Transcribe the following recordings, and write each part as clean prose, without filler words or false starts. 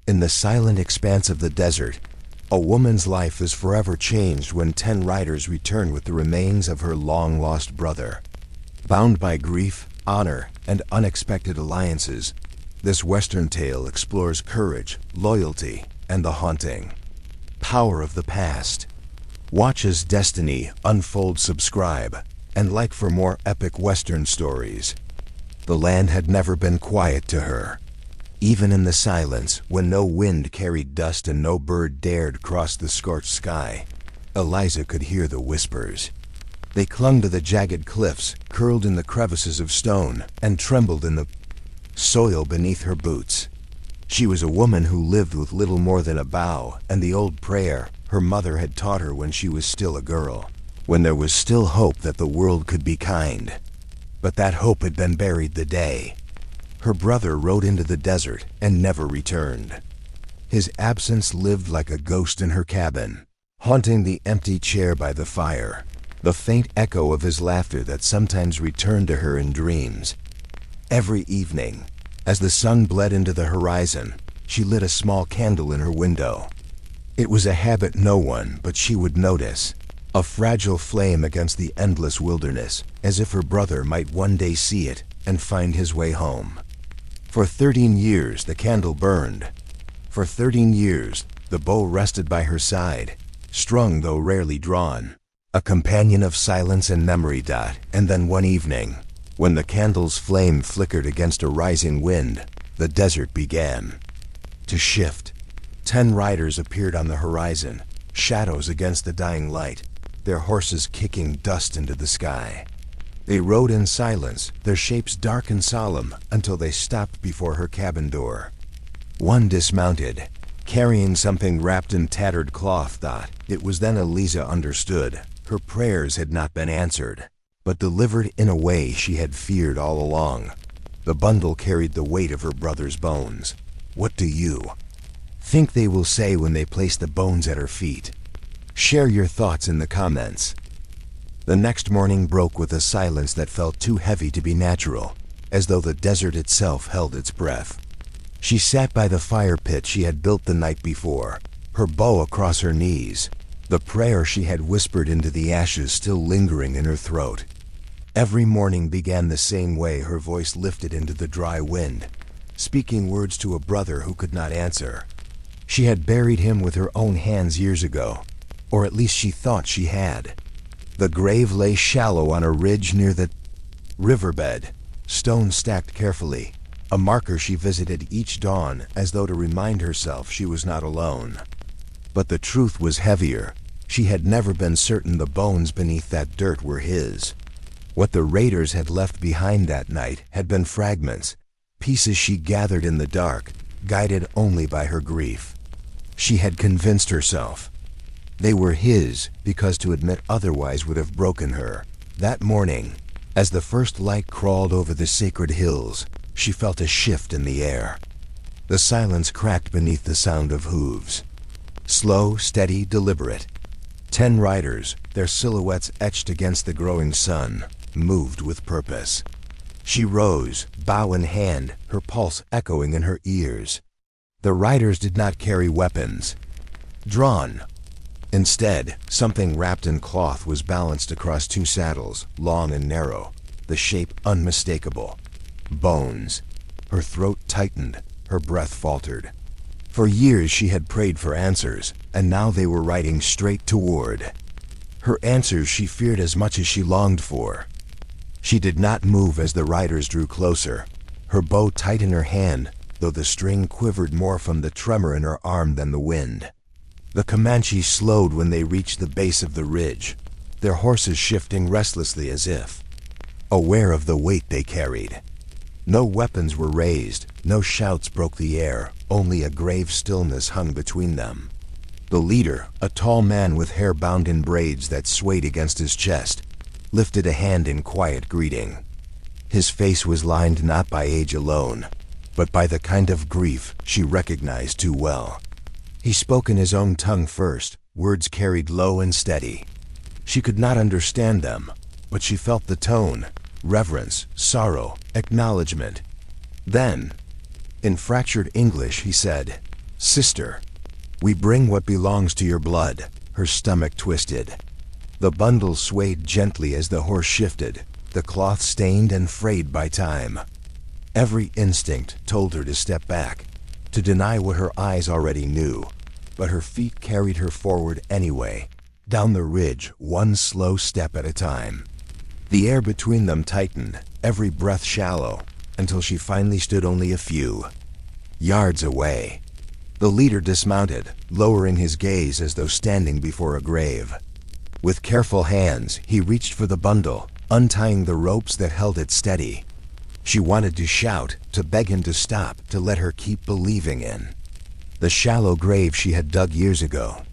In the silent expanse of the desert, a woman's life is forever changed when 10 riders return with the remains of her long-lost brother. Bound by grief, honor, and unexpected alliances, this Western tale explores courage, loyalty, and the haunting power of the past. Watch as destiny unfolds. Subscribe, and like for more epic Western stories. The land had never been quiet to her. Even in the silence, when no wind carried dust and no bird dared cross the scorched sky, Eliza could hear the whispers. They clung to the jagged cliffs, curled in the crevices of stone, and trembled in the soil beneath her boots. She was a woman who lived with little more than a bow and the old prayer her mother had taught her when she was still a girl, when there was still hope that the world could be kind. But that hope had been buried the day her brother rode into the desert and never returned. His absence lived like a ghost in her cabin, haunting the empty chair by the fire, the faint echo of his laughter that sometimes returned to her in dreams. Every evening, as the sun bled into the horizon, she lit a small candle in her window. It was a habit no one but she would notice, a fragile flame against the endless wilderness, as if her brother might one day see it and find his way home. For 13 years the candle burned. For 13 years the bow rested by her side, strung though rarely drawn, a companion of silence and memory. And then one evening, when the candle's flame flickered against a rising wind, the desert began to shift. 10 riders appeared on the horizon, shadows against the dying light, their horses kicking dust into the sky. They rode in silence, their shapes dark and solemn, until they stopped before her cabin door. One dismounted, carrying something wrapped in tattered cloth. It was then Eliza understood. Her prayers had not been answered, but delivered in a way she had feared all along. The bundle carried the weight of her brother's bones. What do you think they will say when they place the bones at her feet? Share your thoughts in the comments. The next morning broke with a silence that felt too heavy to be natural, as though the desert itself held its breath. She sat by the fire pit she had built the night before, her bow across her knees, the prayer she had whispered into the ashes still lingering in her throat. Every morning began the same way. Her voice lifted into the dry wind, speaking words to a brother who could not answer. She had buried him with her own hands years ago, or at least she thought she had. The grave lay shallow on a ridge near the riverbed, stones stacked carefully, a marker she visited each dawn as though to remind herself she was not alone. But the truth was heavier. She had never been certain the bones beneath that dirt were his. What the raiders had left behind that night had been fragments, pieces she gathered in the dark, guided only by her grief. She had convinced herself they were his because to admit otherwise would have broken her. That morning, as the first light crawled over the sacred hills, she felt a shift in the air. The silence cracked beneath the sound of hooves. Slow, steady, deliberate. 10 riders, their silhouettes etched against the growing sun, moved with purpose. She rose, bow in hand, her pulse echoing in her ears. The riders did not carry weapons drawn. Instead, something wrapped in cloth was balanced across 2 saddles, long and narrow, the shape unmistakable. Bones. Her throat tightened, her breath faltered. For years she had prayed for answers, and now they were riding straight toward her answers she feared as much as she longed for. She did not move as the riders drew closer, her bow tight in her hand, though the string quivered more from the tremor in her arm than the wind. The Comanches slowed when they reached the base of the ridge, their horses shifting restlessly as if aware of the weight they carried. No weapons were raised, no shouts broke the air, only a grave stillness hung between them. The leader, a tall man with hair bound in braids that swayed against his chest, lifted a hand in quiet greeting. His face was lined not by age alone, but by the kind of grief she recognized too well. He spoke in his own tongue first, words carried low and steady. She could not understand them, but she felt the tone, reverence, sorrow, acknowledgement. Then, in fractured English, he said, "Sister, we bring what belongs to your blood." Her stomach twisted. The bundle swayed gently as the horse shifted, the cloth stained and frayed by time. Every instinct told her to step back, to deny what her eyes already knew, but her feet carried her forward anyway, down the ridge, one slow step at a time. The air between them tightened, every breath shallow, until she finally stood only a few yards away. The leader dismounted, lowering his gaze as though standing before a grave. With careful hands, he reached for the bundle, untying the ropes that held it steady. She wanted to shout, to beg him to stop, to let her keep believing in the shallow grave she had dug years ago.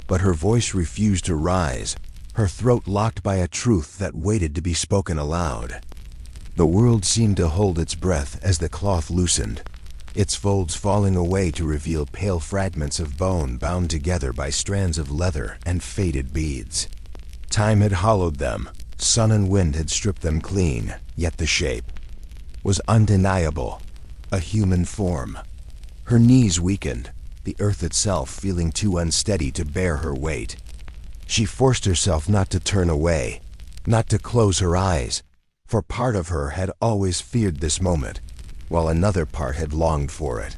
But her voice refused to rise, her throat locked by a truth that waited to be spoken aloud. The world seemed to hold its breath as the cloth loosened, its folds falling away to reveal pale fragments of bone bound together by strands of leather and faded beads. Time had hollowed them, sun and wind had stripped them clean, yet the shape was undeniable, a human form. Her knees weakened, the earth itself feeling too unsteady to bear her weight. She forced herself not to turn away, not to close her eyes, for part of her had always feared this moment, while another part had longed for it.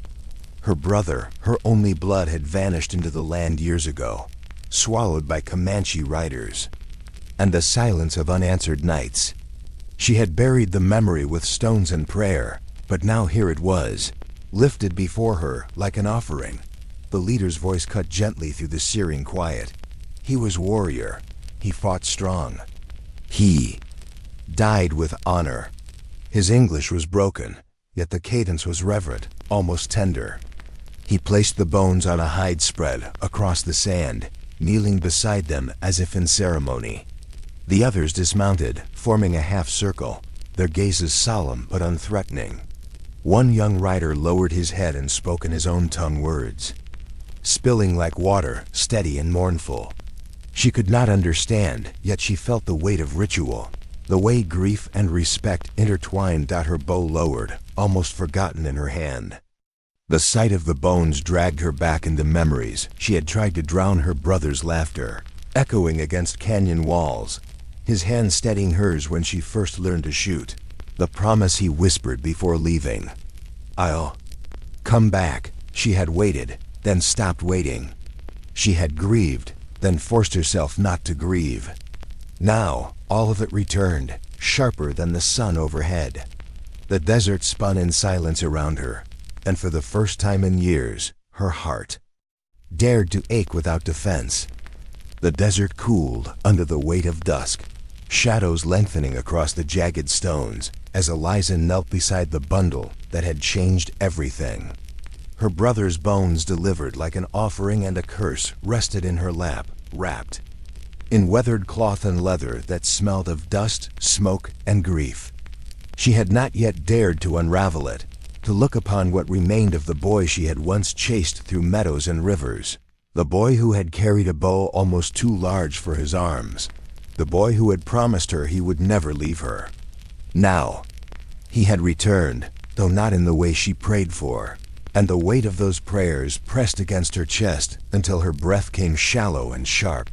Her brother, her only blood, had vanished into the land years ago, swallowed by Comanche riders, and the silence of unanswered nights. She had buried the memory with stones and prayer, but now here it was, lifted before her like an offering. The leader's voice cut gently through the searing quiet. He was warrior. He fought strong. He died with honor. His English was broken, yet the cadence was reverent, almost tender. He placed the bones on a hide spread across the sand, kneeling beside them as if in ceremony. The others dismounted, forming a half circle, their gazes solemn but unthreatening. One young rider lowered his head and spoke in his own tongue words, spilling like water, steady and mournful. She could not understand, yet she felt the weight of ritual, the way grief and respect intertwined. Her bow lowered, almost forgotten in her hand. The sight of the bones dragged her back into memories. She had tried to drown her brother's laughter, echoing against canyon walls, his hand steadying hers when she first learned to shoot, the promise he whispered before leaving. "I'll come back." She had waited, then stopped waiting. She had grieved, then forced herself not to grieve. Now, all of it returned, sharper than the sun overhead. The desert spun in silence around her, and for the first time in years, her heart dared to ache without defense. The desert cooled under the weight of dusk, shadows lengthening across the jagged stones as Eliza knelt beside the bundle that had changed everything. Her brother's bones, delivered like an offering and a curse, rested in her lap, wrapped in weathered cloth and leather that smelled of dust, smoke, and grief. She had not yet dared to unravel it, to look upon what remained of the boy she had once chased through meadows and rivers, the boy who had carried a bow almost too large for his arms, the boy who had promised her he would never leave her. Now, he had returned, though not in the way she prayed for, and the weight of those prayers pressed against her chest until her breath came shallow and sharp.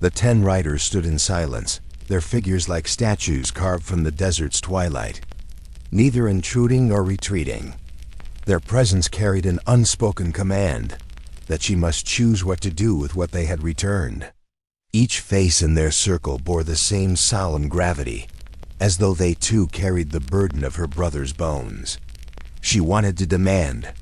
The 10 riders stood in silence, their figures like statues carved from the desert's twilight, neither intruding nor retreating. Their presence carried an unspoken command that she must choose what to do with what they had returned. Each face in their circle bore the same solemn gravity, as though they too carried the burden of her brother's bones. She wanted to demand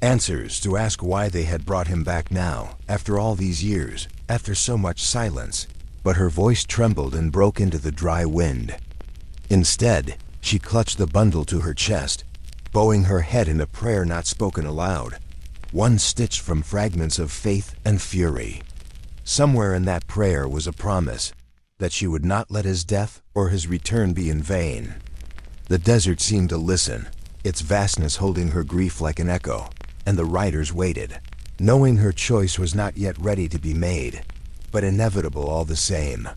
answers, to ask why they had brought him back now, after all these years, after so much silence, but her voice trembled and broke into the dry wind. Instead, she clutched the bundle to her chest, bowing her head in a prayer not spoken aloud, one stitched from fragments of faith and fury. Somewhere in that prayer was a promise that she would not let his death or his return be in vain. The desert seemed to listen, its vastness holding her grief like an echo, and the riders waited, knowing her choice was not yet ready to be made, but inevitable all the same.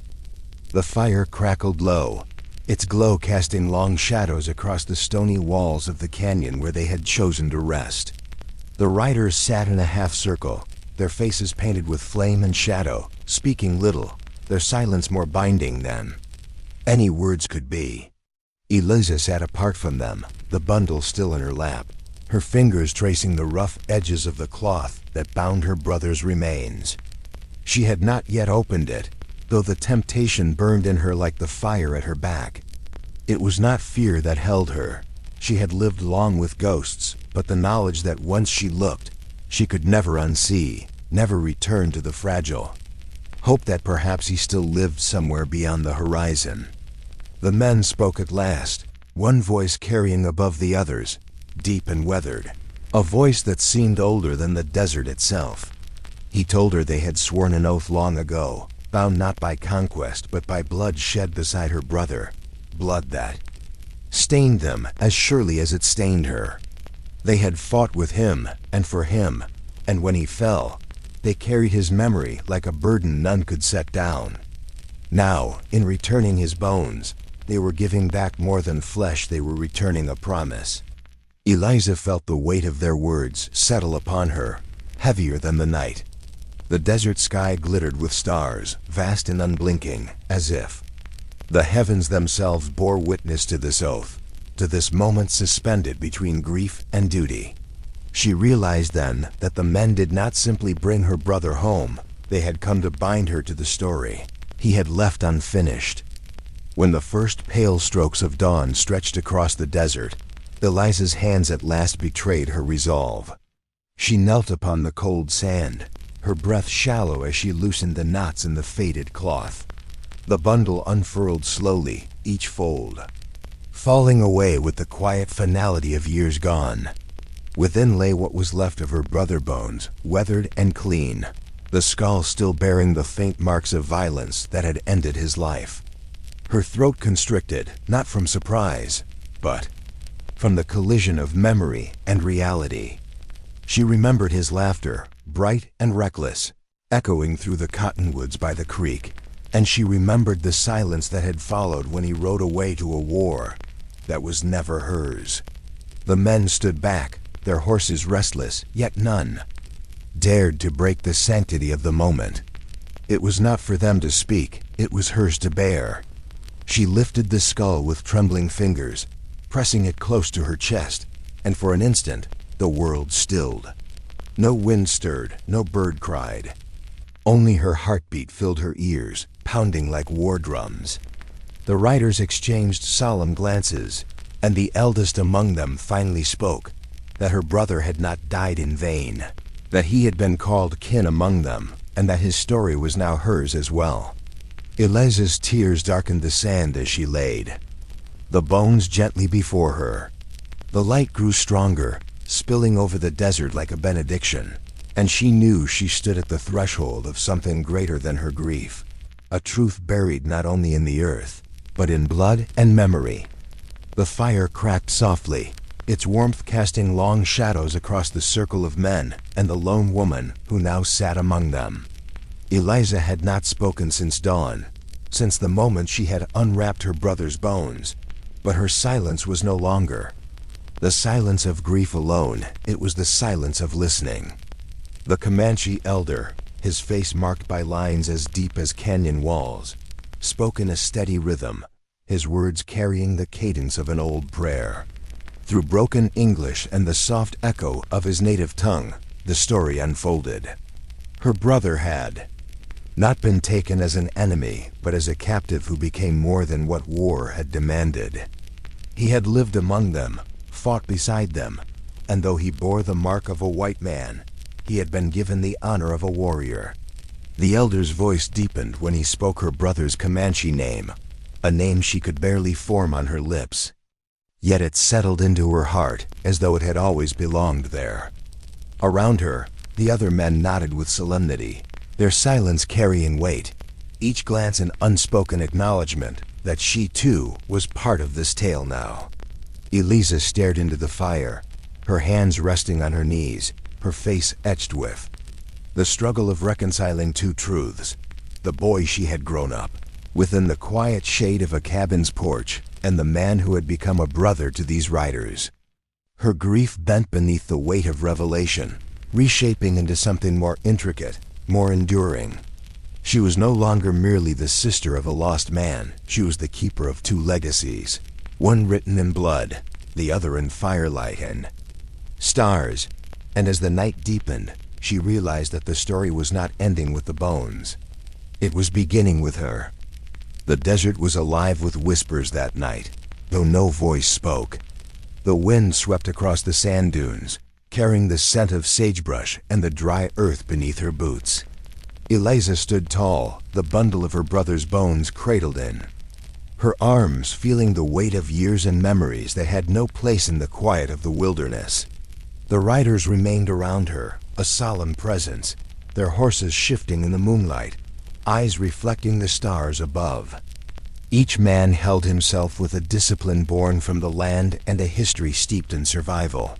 The fire crackled low, its glow casting long shadows across the stony walls of the canyon where they had chosen to rest. The riders sat in a half-circle, their faces painted with flame and shadow, speaking little, their silence more binding than any words could be. Eliza sat apart from them, the bundle still in her lap, her fingers tracing the rough edges of the cloth that bound her brother's remains. She had not yet opened it, though the temptation burned in her like the fire at her back. It was not fear that held her. She had lived long with ghosts, but the knowledge that once she looked, she could never unsee, never return to the fragile. Hope that perhaps he still lived somewhere beyond the horizon. The men spoke at last, one voice carrying above the others, deep and weathered, a voice that seemed older than the desert itself. He told her they had sworn an oath long ago, bound not by conquest but by blood shed beside her brother, blood that stained them as surely as it stained her. They had fought with him and for him, and when he fell, they carried his memory like a burden none could set down. Now, in returning his bones, they were giving back more than flesh, they were returning a promise. Eliza felt the weight of their words settle upon her, heavier than the night. The desert sky glittered with stars, vast and unblinking, as if the heavens themselves bore witness to this oath, to this moment suspended between grief and duty. She realized then that the men did not simply bring her brother home, they had come to bind her to the story he had left unfinished. When the first pale strokes of dawn stretched across the desert, Eliza's hands at last betrayed her resolve. She knelt upon the cold sand, her breath shallow as she loosened the knots in the faded cloth. The bundle unfurled slowly, each fold falling away with the quiet finality of years gone. Within lay what was left of her brother bones, weathered and clean, the skull still bearing the faint marks of violence that had ended his life. Her throat constricted, not from surprise, but from the collision of memory and reality. She remembered his laughter, bright and reckless, echoing through the cottonwoods by the creek, and she remembered the silence that had followed when he rode away to a war that was never hers. The men stood back, their horses restless, yet none dared to break the sanctity of the moment. It was not for them to speak, it was hers to bear. She lifted the skull with trembling fingers, pressing it close to her chest, and for an instant, the world stilled. No wind stirred, no bird cried. Only her heartbeat filled her ears, pounding like war drums. The riders exchanged solemn glances, and the eldest among them finally spoke, that her brother had not died in vain, that he had been called kin among them, and that his story was now hers as well. Eliza's tears darkened the sand as she laid, the bones gently before her. The light grew stronger, spilling over the desert like a benediction, and she knew she stood at the threshold of something greater than her grief, a truth buried not only in the earth, but in blood and memory. The fire cracked softly, its warmth casting long shadows across the circle of men and the lone woman who now sat among them. Eliza had not spoken since dawn, since the moment she had unwrapped her brother's bones, but her silence was no longer the silence of grief alone, it was the silence of listening. The Comanche elder, his face marked by lines as deep as canyon walls, spoke in a steady rhythm, his words carrying the cadence of an old prayer. Through broken English and the soft echo of his native tongue, the story unfolded. Her brother had not been taken as an enemy, but as a captive who became more than what war had demanded. He had lived among them, fought beside them, and though he bore the mark of a white man, he had been given the honor of a warrior. The elder's voice deepened when he spoke her brother's Comanche name, a name she could barely form on her lips. Yet it settled into her heart as though it had always belonged there. Around her, the other men nodded with solemnity, their silence carrying weight, each glance an unspoken acknowledgement that she too was part of this tale now. Eliza stared into the fire, her hands resting on her knees, her face etched with the struggle of reconciling two truths, the boy she had grown up within the quiet shade of a cabin's porch, and the man who had become a brother to these riders. Her grief bent beneath the weight of revelation, reshaping into something more intricate, more enduring. She was no longer merely the sister of a lost man, she was the keeper of two legacies, one written in blood, the other in firelight and stars. And as the night deepened, she realized that the story was not ending with the bones. It was beginning with her. The desert was alive with whispers that night, though no voice spoke. The wind swept across the sand dunes, carrying the scent of sagebrush and the dry earth beneath her boots. Eliza stood tall, the bundle of her brother's bones cradled in her arms, feeling the weight of years and memories that had no place in the quiet of the wilderness. The riders remained around her, a solemn presence, their horses shifting in the moonlight, eyes reflecting the stars above. Each man held himself with a discipline born from the land and a history steeped in survival.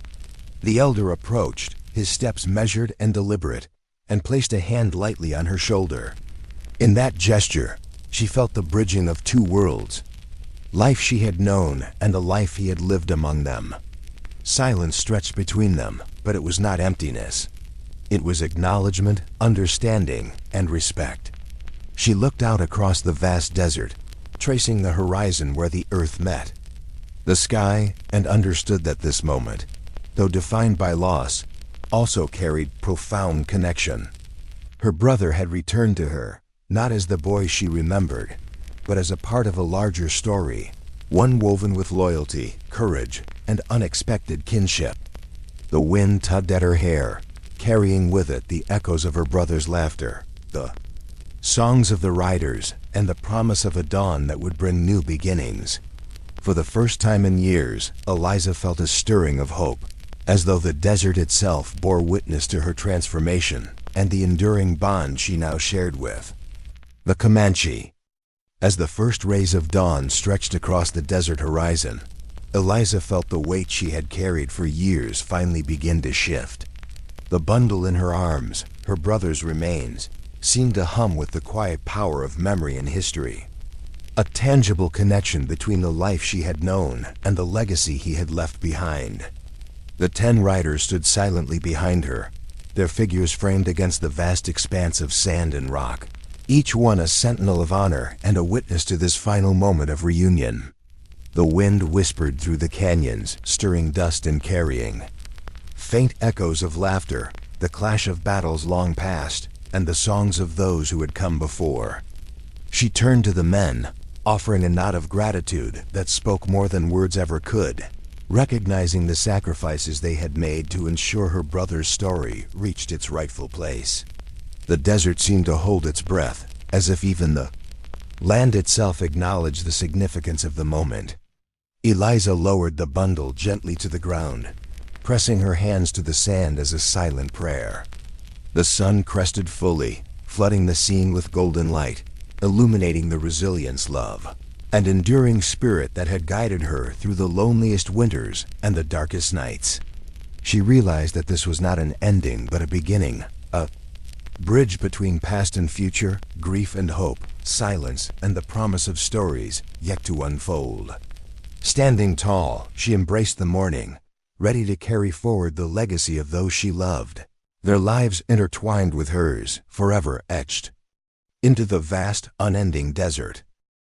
The elder approached, his steps measured and deliberate, and placed a hand lightly on her shoulder. In that gesture, she felt the bridging of two worlds, life she had known and the life he had lived among them. Silence stretched between them, but it was not emptiness. It was acknowledgement, understanding, and respect. She looked out across the vast desert, tracing the horizon where the earth met the sky, and understood that this moment, though defined by loss, also carried profound connection. Her brother had returned to her, not as the boy she remembered, but as a part of a larger story, one woven with loyalty, courage, and unexpected kinship. The wind tugged at her hair, carrying with it the echoes of her brother's laughter, the songs of the riders, and the promise of a dawn that would bring new beginnings. For the first time in years, Eliza felt a stirring of hope, as though the desert itself bore witness to her transformation and the enduring bond she now shared with the Comanche. As the first rays of dawn stretched across the desert horizon, Eliza felt the weight she had carried for years finally begin to shift. The bundle in her arms, her brother's remains, seemed to hum with the quiet power of memory and history. A tangible connection between the life she had known and the legacy he had left behind. The 10 riders stood silently behind her, their figures framed against the vast expanse of sand and rock, each one a sentinel of honor and a witness to this final moment of reunion. The wind whispered through the canyons, stirring dust and carrying faint echoes of laughter, the clash of battles long past, and the songs of those who had come before. She turned to the men, offering a nod of gratitude that spoke more than words ever could, recognizing the sacrifices they had made to ensure her brother's story reached its rightful place. The desert seemed to hold its breath, as if even the land itself acknowledged the significance of the moment. Eliza lowered the bundle gently to the ground, pressing her hands to the sand as a silent prayer. The sun crested fully, flooding the scene with golden light, illuminating the resilience, love, and enduring spirit that had guided her through the loneliest winters and the darkest nights. She realized that this was not an ending but a beginning, a bridge between past and future, grief and hope, silence and the promise of stories yet to unfold. Standing tall, she embraced the morning, ready to carry forward the legacy of those she loved, their lives intertwined with hers, forever etched into the vast, unending desert.